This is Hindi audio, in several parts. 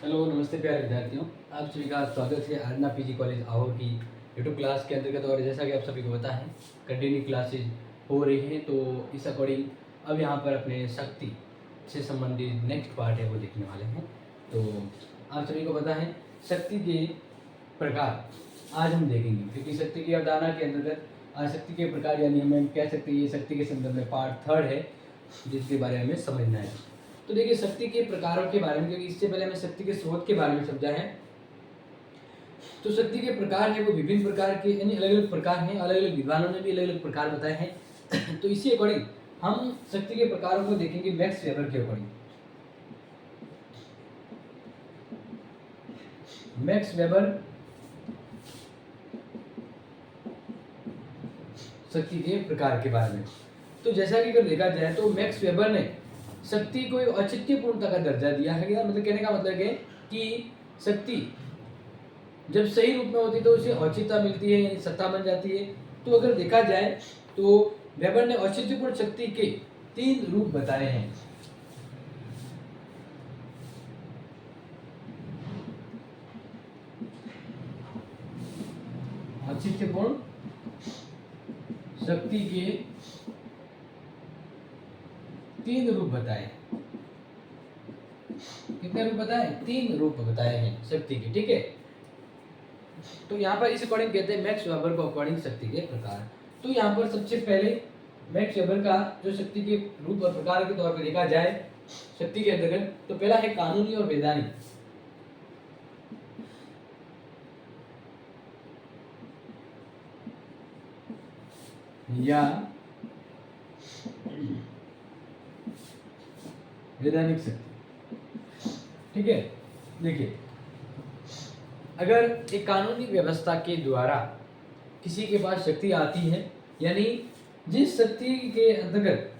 हेलो, नमस्ते प्यारे विद्यार्थियों। आप सभी का स्वागत है आरना पीजी कॉलेज आहोर की यूट्यूब क्लास के अंतर्गत। और जैसा कि आप सभी को पता है, कंटिन्यू क्लासेज हो रही हैं, तो इस अकॉर्डिंग अब यहाँ पर अपने शक्ति से संबंधित नेक्स्ट पार्ट है वो देखने वाले हैं। तो आप सभी को पता है शक्ति के प्रकार आज हम देखेंगे, क्योंकि शक्ति की अवधारणा के अंतर्गत आज शक्ति के प्रकार यानी हमें कह सकते हैं ये शक्ति के संदर्भ में पार्ट 3 है, जिसके बारे में हमें समझना है। तो देखिए, शक्ति के प्रकारों के बारे में, क्योंकि इससे पहले हमें शक्ति के स्रोत के बारे में समझा है। तो शक्ति के प्रकार है वो विभिन्न प्रकार के यानी अलग अलग प्रकार हैं, अलग अलग विद्वानों ने भी अलग अलग प्रकार बताए हैं। तो इसी अकॉर्डिंग हम शक्ति के प्रकारों को देखेंगे मैक्स वेबर के अकॉर्डिंग। मैक्स वेबर शक्ति के प्रकार के बारे में। तो जैसा कि अगर देखा जाए तो मैक्स वेबर ने शक्ति को एक औचित्यपूर्णता का दर्जा दिया है। मतलब कहने का मतलब है कि शक्ति जब सही रूप में होती है तो उसे औचित्यता मिलती है, यानी सत्ता बन जाती है। तो अगर देखा जाए तो वेबर ने औचित्यपूर्ण शक्ति के 3 रूप बताए हैं। औचित्यपूर्ण शक्ति के 3 रूप बताए। कितने रूप बताए? 3 रूप बताए हैं शक्ति के, ठीक है। तो यहाँ पर इस अकॉर्डिंग कहते हैं मैक्स वेबर को अकॉर्डिंग शक्ति के प्रकार। तो यहाँ पर सबसे पहले मैक्स वेबर का जो शक्ति के रूप और प्रकार के तौर पर देखा जाए शक्ति के अंतर्गत, तो पहला है कानूनी और वैधानिक। या वैधानिक शक्ति, ठीक है। देखिए, अगर एक कानूनी व्यवस्था के द्वारा किसी के पास शक्ति आती है, यानी जिस शक्ति के अंतर्गत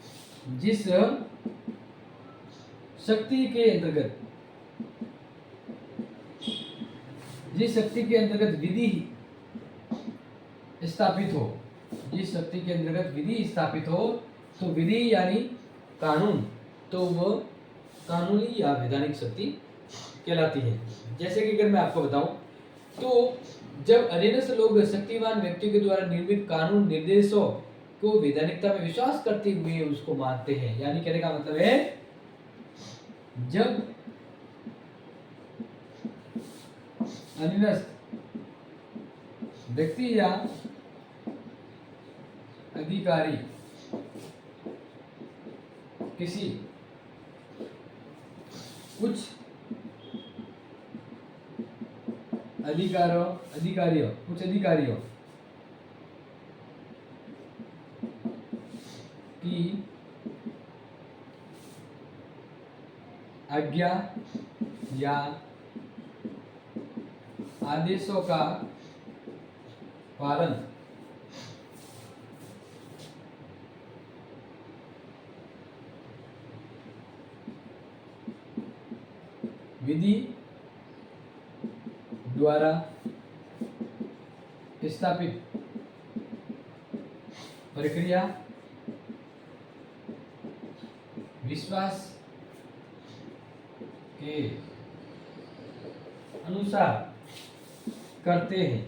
विधि स्थापित हो, जिस शक्ति के अंतर्गत विधि स्थापित हो, तो विधि यानी कानून, तो वो कानूनी या वैधानिक शक्ति कहलाती है। जैसे कि अगर मैं आपको बताऊं, तो जब अधीनस्थ लोग शक्तिवान व्यक्तियों के द्वारा निर्मित कानून निर्देशों को वैधानिकता में विश्वास करते हुए उसको मानते हैं, यानी कहने का मतलब है जब अधीनस्थ व्यक्ति या अधिकारी किसी उच्च अधिकारियों की आज्ञा या आदेशों का पालन विधि द्वारा स्थापित प्रक्रिया विश्वास के अनुसार करते हैं।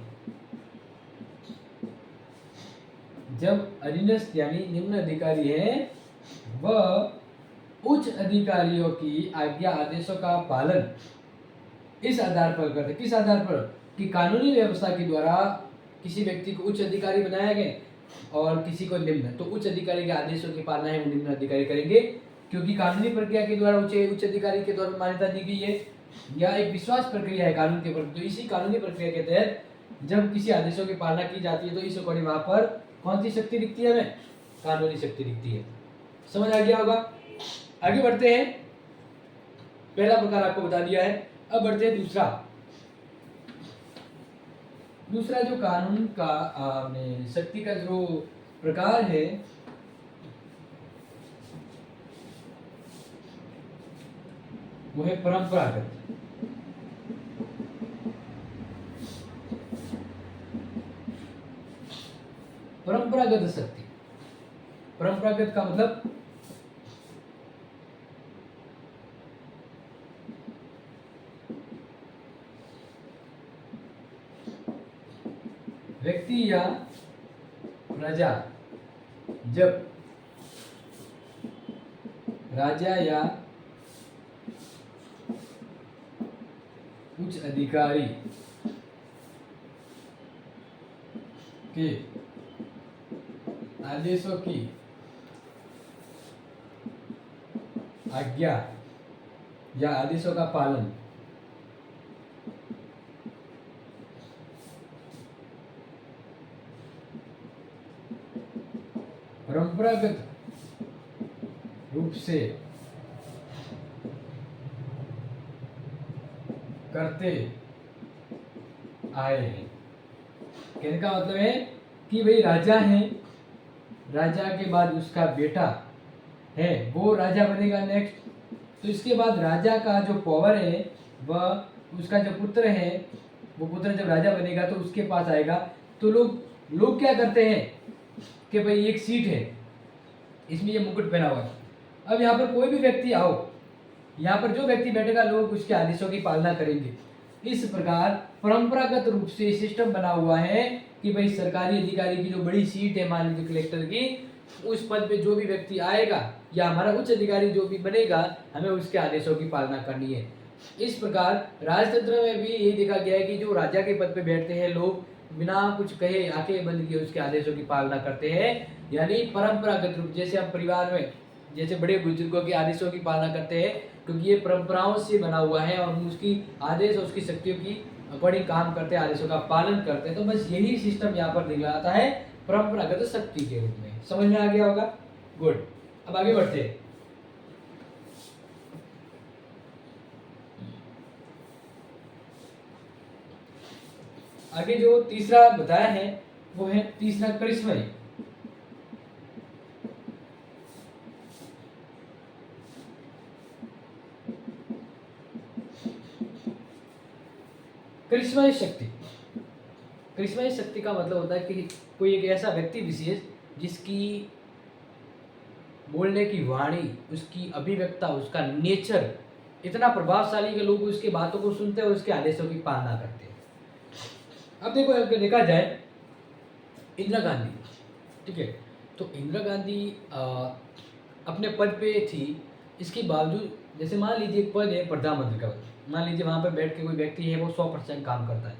जब अधीनस्थ यानी निम्न अधिकारी है वह उच्च अधिकारियों की आज्ञा आदेशों का पालन इस आधार पर करते। किस आधार पर? कि कानूनी व्यवस्था के द्वारा किसी व्यक्ति को उच्च अधिकारी बनाया गया और किसी को निम्न, तो उच्च अधिकारी के आदेशों की पालना है वो निम्न अधिकारी करेंगे, क्योंकि कानूनी प्रक्रिया के द्वारा उच्च अधिकारी के द्वारा मान्यता दी गई है, या एक विश्वास प्रक्रिया है कानून के प्रति। तो इसी कानूनी प्रक्रिया के तहत जब किसी आदेशों की पालना की जाती है, तो इस अकॉर्डिंग वहां पर कौन सी शक्ति दिखती है? हमें कानूनी शक्ति दिखती है। समझ आ गया होगा। आगे बढ़ते हैं। पहला प्रकार आपको बता दिया है, अब बढ़ते हैं दूसरा जो कानून का शक्ति का जो प्रकार है वो है परंपरागत। परंपरागत शक्ति। परंपरागत का मतलब व्यक्ति या प्रजा जब राजा या उच्च अधिकारी के आदेशों की आज्ञा या आदेशों का पालन परंपरागत रूप से करते आए हैं। कहने का मतलब है कि भाई राजा है, राजा के बाद उसका बेटा है वो राजा बनेगा नेक्स्ट, तो इसके बाद राजा का जो पावर है वह उसका जो पुत्र है वो पुत्र जब राजा बनेगा तो उसके पास आएगा। तो लोग क्या करते हैं कि भाई एक सीट है, इसमें ये मुकुट पहना हुआ है, अब यहाँ पर कोई भी व्यक्ति आओ, यहाँ पर जो व्यक्ति बैठेगा लोग उसके आदेशों की पालना करेंगे। इस प्रकार परंपरागत रूप से सिस्टम बना हुआ है कि भाई सरकारी अधिकारी की जो बड़ी सीट है मान लीजिए कलेक्टर की, उस पद पे जो भी व्यक्ति आएगा या हमारा उच्च अधिकारी जो भी बनेगा हमें उसके आदेशों की पालना करनी है। इस प्रकार राजतंत्र में भी यही देखा गया है कि जो राजा के पद पे बैठते हैं लोग बिना कुछ कहे आंखें बंद किए उसके आदेशों की पालना करते हैं। यानी परंपरागत रूप, जैसे हम परिवार में जैसे बड़े बुजुर्गों के आदेशों की पालना करते हैं क्योंकि ये परंपराओं से बना हुआ है और उसकी आदेश और उसकी शक्तियों की अकॉर्डिंग काम करते हैं, आदेशों का पालन करते हैं। तो बस यही सिस्टम यहाँ पर दिखलाता है परंपरागत शक्ति के रूप में। समझ में आ गया होगा? गुड। अब आगे बढ़ते हैं। आगे जो तीसरा बताया है वो है तीसरा करिश्मई। करिश्माई शक्ति। करिश्माई शक्ति का मतलब होता है कि कोई एक ऐसा व्यक्ति विशेष जिसकी बोलने की वाणी, उसकी अभिव्यक्ता, उसका नेचर इतना प्रभावशाली कि लोग उसकी बातों को सुनते हैं और उसके आदेशों की पालना करते हैं। अब देखो अगर देखा जाए इंदिरा गांधी, ठीक है, तो इंदिरा गांधी अपने पद पे थी, इसके बावजूद जैसे मान लीजिए एक पद है प्रधानमंत्री का पद, मान लीजिए वहाँ पर बैठ के कोई व्यक्ति है वो 100% काम करता है,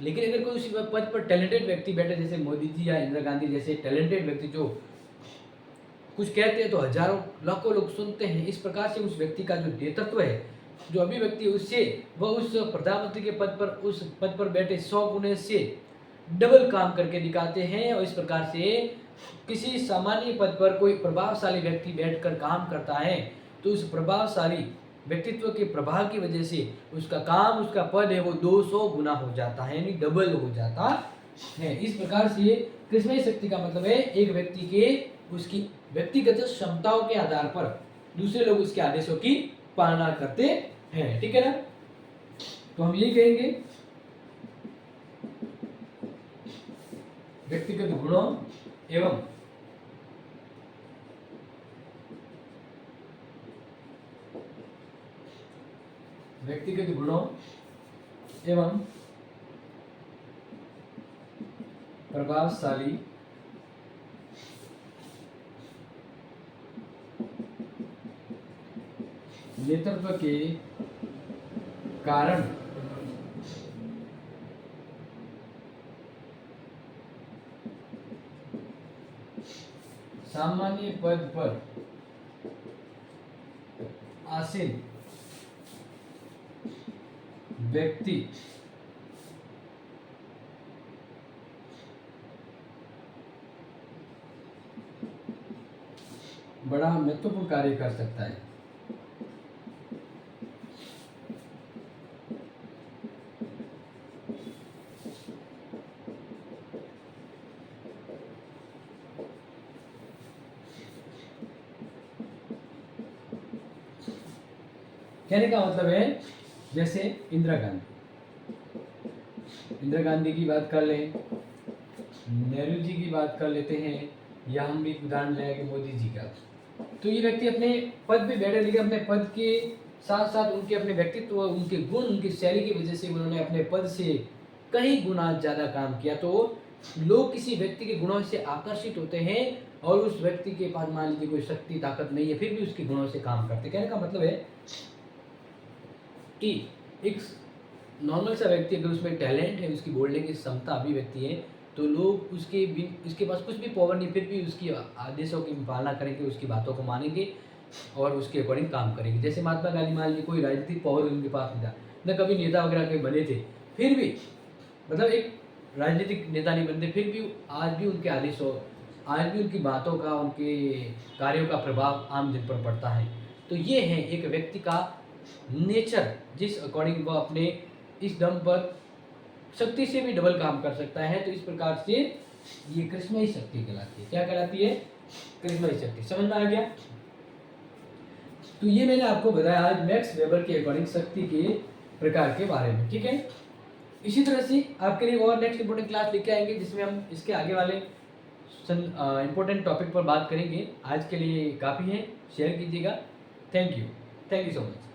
लेकिन अगर कोई उसी पद पर टैलेंटेड व्यक्ति बैठे जैसे मोदी जी या इंदिरा गांधी जैसे टैलेंटेड व्यक्ति जो कुछ कहते हैं तो हजारों लाखों लोग सुनते हैं, इस प्रकार से उस व्यक्ति का जो नेतृत्व है, जो अभिव्यक्ति उससे वह उस प्रधानमंत्री के पद पर उस पद पर बैठे 100 गुने से डबल काम करके दिखाते हैं। और इस प्रकार से किसी सामान्य पद पर कोई प्रभावशाली व्यक्ति बैठकर काम करता है तो उस प्रभावशाली व्यक्तित्व के प्रभाव की वजह से उसका काम, उसका पद है वो 200 गुना हो जाता है, यानी डबल हो जाता है। इस प्रकार से करिश्माई शक्ति का मतलब है एक व्यक्ति के उसकी व्यक्तिगत क्षमताओं के आधार पर दूसरे लोग उसके आदेशों की पालना करते हैं, ठीक है ना। तो हम यही कहेंगे व्यक्तिगत गुणों एवं व्यक्तिगत गुणों एवं प्रभावशाली नेतृत्व के कारण सामान्य पद पर आसीन व्यक्ति बड़ा महत्वपूर्ण कार्य कर सकता है। कहने का मतलब है जैसे इंदिरा गांधी की बात कर लें, नेहरू जी की बात कर लेते हैं, या हम भी उदाहरण लेंगे मोदी जी का, तो ये व्यक्ति अपने पद पे बैठे लेकिन अपने पद के साथ साथ उनके अपने व्यक्तित्व, उनके गुण, उनकी शैली की वजह से उन्होंने अपने पद से कई गुना ज़्यादा काम किया। तो लोग किसी व्यक्ति के गुणों से आकर्षित होते हैं और उस व्यक्ति के पास मान लीजिए कोई शक्ति ताकत नहीं है, फिर भी उसके गुणों से काम करते हैं। कहने का मतलब है कि एक नॉर्मल सा व्यक्ति अगर उसमें टैलेंट है, उसकी बोलने की क्षमता अभिव्यक्ति है, तो लोग उसके पास कुछ भी पावर नहीं, फिर भी उसकी आदेशों की पालना करेंगे, उसकी बातों को मानेंगे और उसके अकॉर्डिंग काम करेंगे। जैसे महात्मा गांधी मान लीजिए कोई राजनीतिक पावर उनके पास नहीं था, न कभी नेता वगैरह के बने थे, फिर भी मतलब एक राजनीतिक नेता नहीं बनते, फिर भी आज भी उनके आदेशों, आज भी उनकी बातों का, उनके कार्यों का प्रभाव आम जन पर पड़ता है। तो ये है एक व्यक्ति का नेचर, जिस अकॉर्डिंग वह अपने इस दम पर शक्ति से भी डबल काम कर सकता है। तो इस प्रकार से ये करिश्माई शक्ति कहलाती है। क्या कहलाती है? करिश्माई शक्ति। समझ में आ गया? तो ये मैंने आपको बताया आज मैक्स वेबर के अकॉर्डिंग शक्ति के प्रकार के बारे में। ठीक है, इसी तरह से आपके लिए और नेक्स्ट इंपॉर्टेंट क्लास लेके आएंगे जिसमें हम इसके आगे वाले इंपॉर्टेंट टॉपिक पर बात करेंगे। आज के लिए काफ़ी है, शेयर कीजिएगा। Thank you so much.